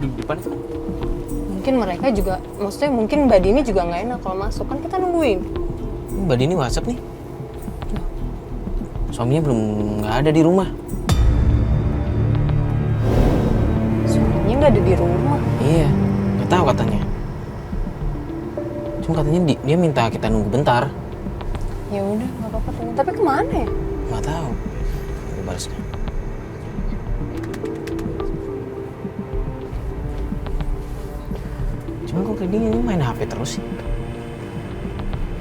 duduk di depan. Mungkin mereka juga, maksudnya mungkin Mbak Dini juga nggak enak kalau masuk, kan kita nungguin. Mbak Dini WhatsApp nih. Suaminya belum nggak ada di rumah. Suaminya nggak ada di rumah. Iya, nggak tahu katanya. Cuma katanya dia minta kita nunggu bentar. Ya udah, nggak apa-apa tunggu. Tapi kemana ya? Nggak tahu. Gue balasnya. Cuma kok kayak dia main HP terus sih?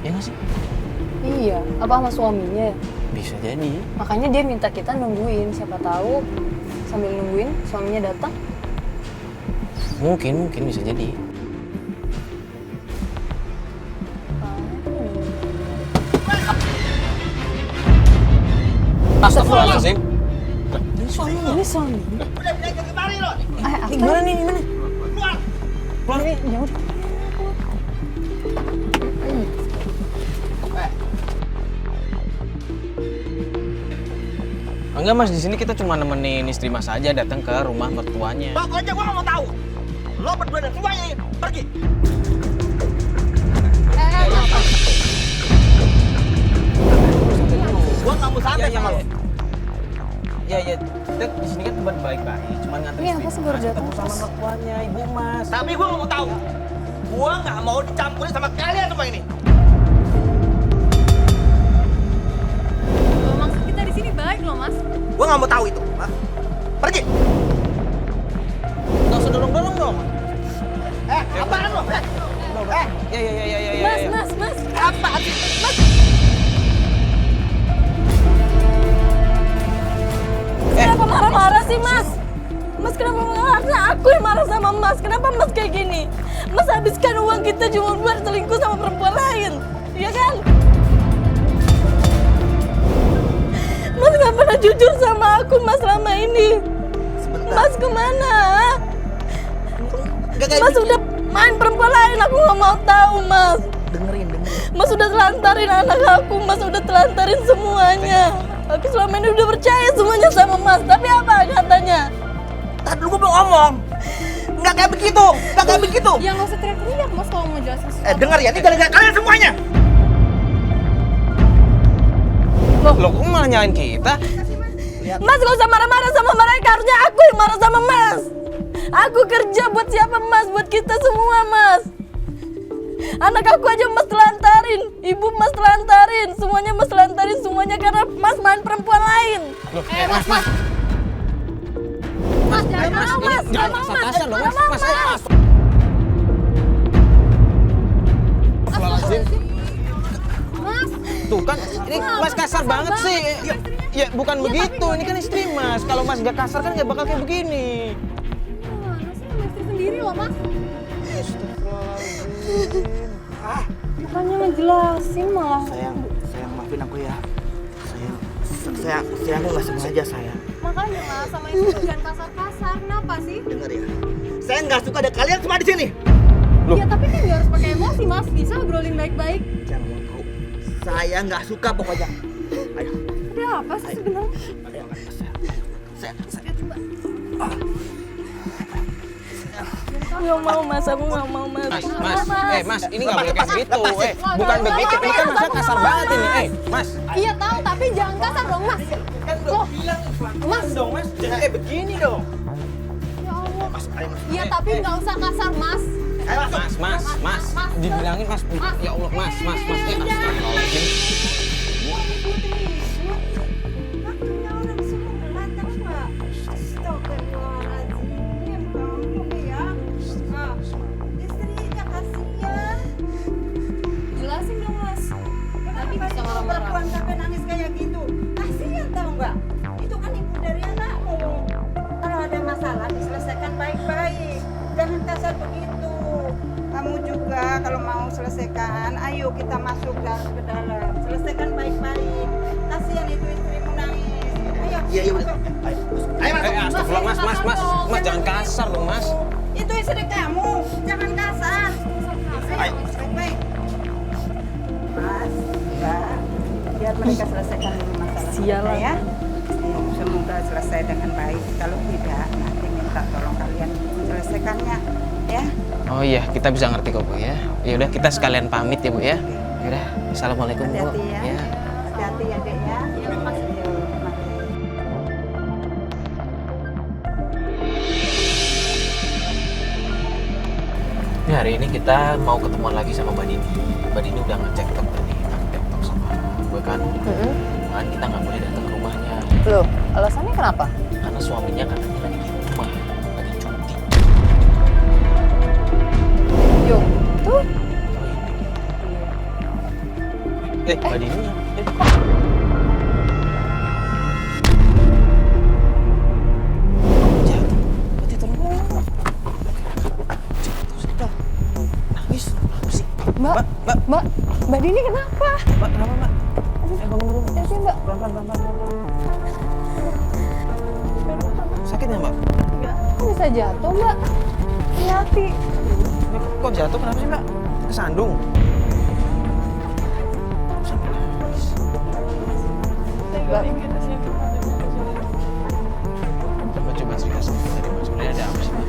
Ya nggak sih? Iya, apa sama suaminya? Bisa jadi. Makanya dia minta kita nungguin, siapa tahu sambil nungguin suaminya datang. Mungkin bisa jadi. Astagfirullahaladzim. Ini suaminya. Ini suami. Udah bilang jangan kemari loh. Ini gimana nih? Gimana? Keluar. Keluar. Ya udah. Enggak mas, di sini kita cuma nemenin istri mas aja datang ke rumah mertuanya. Pokoknya gua nggak mau tahu. Lo berdua dan semuanya ini pergi. Gua nggak mau sampai sama lo. Ya, kita di sini kan tempat baik-baik, cuma nganter Iya, istri apa sih baru mas, datang, ketemu sama Mas? mertuanya, ibu mas. Tapi gua nggak mau tahu. Gua nggak mau dicampurin sama kalian semua ini. Loh, maksud kita di sini baik loh, Mas. Gua nggak mau tahu itu. Hah? Pergi. Nggak usah dorong-dorong dong. Apaan lo? Ya. Mas. Apaan sih? Kenapa marah-marah sih, Mas? Mas kenapa marah? Aku yang marah sama Mas. Kenapa Mas kayak gini? Mas habiskan uang kita cuma buat selingkuh sama perempuan lain. Iya kan? Mas gak pernah jujur sama aku, Mas, selama ini. Sebentar. Mas kemana? Gak kayak Mas udah main perempuan lain, aku gak mau tahu, Mas. dengerin. Mas udah telantarin anak aku, Mas udah telantarin semuanya. Aku selama ini udah percaya semuanya sama Mas, tapi apa katanya? Tadi dulu gua belum ngomong. Nggak kayak begitu. Ya nggak usah teriak-teriak, Mas, kalau mau jelasin sesuatu. Dengar ya, ini gara-gara kalian semuanya. Loh, kok malah nyalain kita? Mas gak usah marah-marah sama mereka, harusnya aku yang marah sama Mas. Aku kerja buat siapa, Mas? Buat kita semua, Mas. Anak aku aja Mas telantarin, ibu Mas telantarin, semuanya Mas telantarin, semuanya karena Mas main perempuan lain. Loh, mas. Mas jangan mau, Mas. Jangan Nggak mau, kasar-kasar dong, Nggak mas. mau, Mas. Astagfirullahaladzim. Mas. Tuh kan, ini mas kasar banget sih. Ya bukan begitu, ini kan istri mas. Kalau mas gak kasar kan gak bakal kayak begini. Mana sih sama istri sendiri loh, Mas. Bukannya ngejelasin malah. Sayang, maafin aku ya. Sayang aku nggak sengaja sayang. Makanya Mas, sama istri jangan kasar-kasar. Kenapa sih? Dengar ya. Saya nggak suka ada kalian semua di sini. Loh. Ya tapi kan nggak harus pakai emosi, Mas. Bisa obrolin baik-baik. Jangan mau tahu. Saya nggak suka pokoknya. Ayo. Ada apa sih sebenarnya? Saya. Nggak mau, Mas. Aku nggak mau, Mas. Mas, ini gak boleh kayak begitu. Bukan begitu, ini kan masnya kasar banget ini. Mas. Iya tahu, tapi jangan kasar dong, Mas. Kan udah bilang Mas dong, Mas. Jangan kayak begini dong. Ya Allah. Ayo, Mas. Iya tapi nggak usah kasar, Mas. Ayo, Mas. Mas. Dibilangin Mas. Ya Allah, Mas. Astagfirullahaladzim. Jelasin dong, Mas. Nanti bisa marah-marah. Perempuan sampai nangis kayak gitu, kasihan tau nggak? Itu kan ibu dari anakmu. Kalau ada masalah diselesaikan baik-baik, jangan kasar begitu. Kamu juga kalau mau selesaikan, ayo kita masuk ke dalam, selesaikan baik-baik. Kasihan itu istrimu nangis. Ayo. Iya, masuk. Ayo, Mas. Astagfirullah, Mas. Jangan kasar dong, Mas. Itu istri kamu, jangan kasar. Ayo. Baik-baik. Mas, Mbak, biar mereka selesaikan dulu masalah Sialan. ya. Semoga selesai dengan baik. Kalau tidak, nanti minta tolong kalian diselesaikannya ya. Oh iya, kita bisa ngerti kok Bu ya. Ya udah kita sekalian pamit ya Bu ya. Ya udah, assalamualaikum Bu. Hati-hati ya. Ya. Hati-hati ya Dek ya. Yuk, mari. Ini hari ini kita mau ketemuan lagi sama Mbak Dini. Mbak Dini udah ngecek tok tadi, ngecek tok sama gue kan. Kan kita nggak boleh datang ke rumahnya Loh, alasannya kenapa? karena suaminya katanya lagi di rumah, lagi cuti. Yuk, tuh. Mbak Dini ya. Jatuh. Berarti tolong. Jatuh. Nangis. Apa sih? Mbak Dini kenapa? Mbak, kenapa Mbak? Bangun dulu. Sih, Mbak. Pelan-pelan. Sakit ya Mbak? Kok bisa jatuh, Mbak? Hati-hati. Ini kok jatuh? Kenapa sih Mbak? Kesandung? Sampai nangis. Mbak, Coba cerita sedikit tadi Mbak. Sebenarnya ada apa sih Mbak?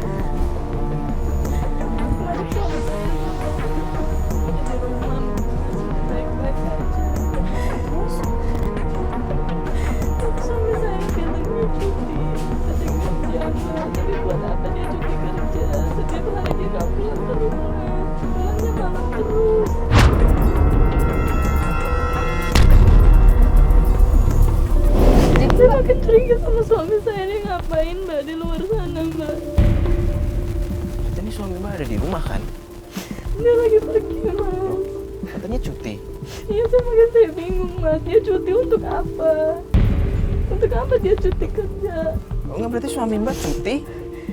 saya makin curiga sama suami saya. Dia ngapain Mbak di luar sana, Mbak? Katanya suami Mbak ada di rumah kan? Dia lagi pergi, Mas. Katanya cuti. Iya, saya bingung, Mas. Dia cuti untuk apa? Untuk apa dia cuti kerja? Oh enggak, berarti suami Mbak cuti?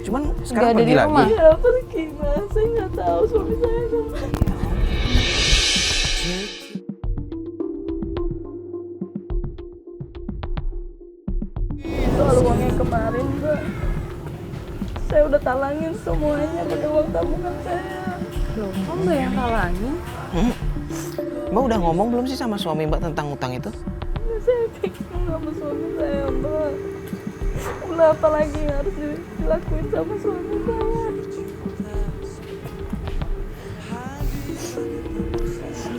Cuman Nggak sekarang ada pergi di lagi? rumah. Iya, pergi, Mas. Saya nggak tahu suami saya kemana. Soal uangnya kemarin, Mbak, saya udah talangin semuanya pakai uang tabungan saya. Loh, kok Mbak yang talangin? Mbak udah ngomong belum sih sama suami Mbak tentang utang itu? Saya bingung sama suami saya, Mbak. Kenapa lagi yang harus dilakuin sama suami saya?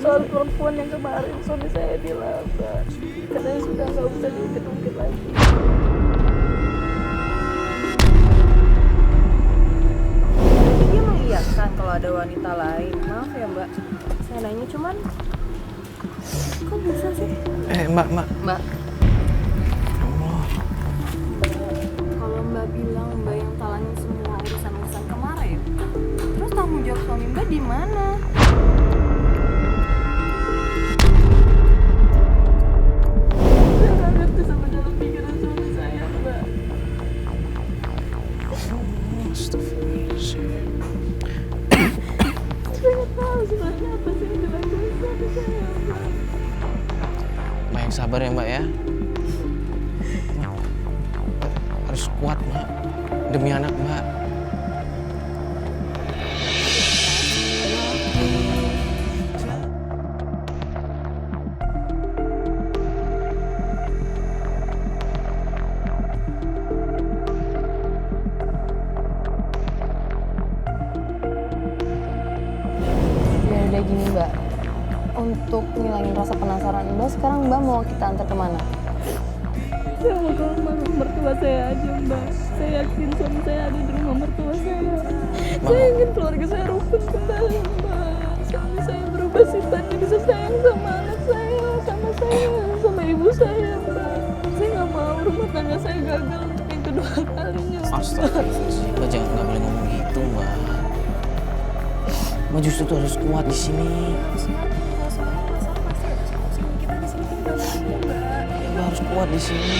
Soal perempuan yang kemarin suami saya bilang, Mbak, katanya sudah nggak bisa diungkit-ungkit lagi. Dia mengiyakan kalau ada wanita lain. Maaf ya Mbak, saya nanya cuman kok bisa sih? Mbak. Mbak, Allah. kalau Mbak bilang Mbak yang talangin semua urusan-urusan kemarin, terus tanggung jawab suami Mbak di mana? Saya nggak ngerti sama jalan pikiran suami saya, Mbak. Astagfirullahaladzim. Saya nggak tahu sebenarnya apa sih yang dilakuin suami saya, Mbak. Mbak yang sabar ya Mbak ya. Harus kuat Mbak, demi anak Mbak. Ya udah gini Mbak, untuk ngilangin rasa penasaran Mbak, sekarang Mbak mau kita antar kemana? Saya mau ke rumah mertua saya aja, Mbak. Saya yakin suami saya ada di rumah mertua saya. Saya ingin keluarga saya rukun kembali, Mbak. Suami saya berubah sifatnya, bisa sayang sama anak saya, sama ibu saya, Mbak. Saya nggak mau rumah tangga saya gagal untuk yang kedua kalinya. Astagfirullahaladzim. Mbak jangan, nggak boleh ngomong gitu Mbak. Mbak justru tuh harus kuat di sini. Mbak harus kuat di sini.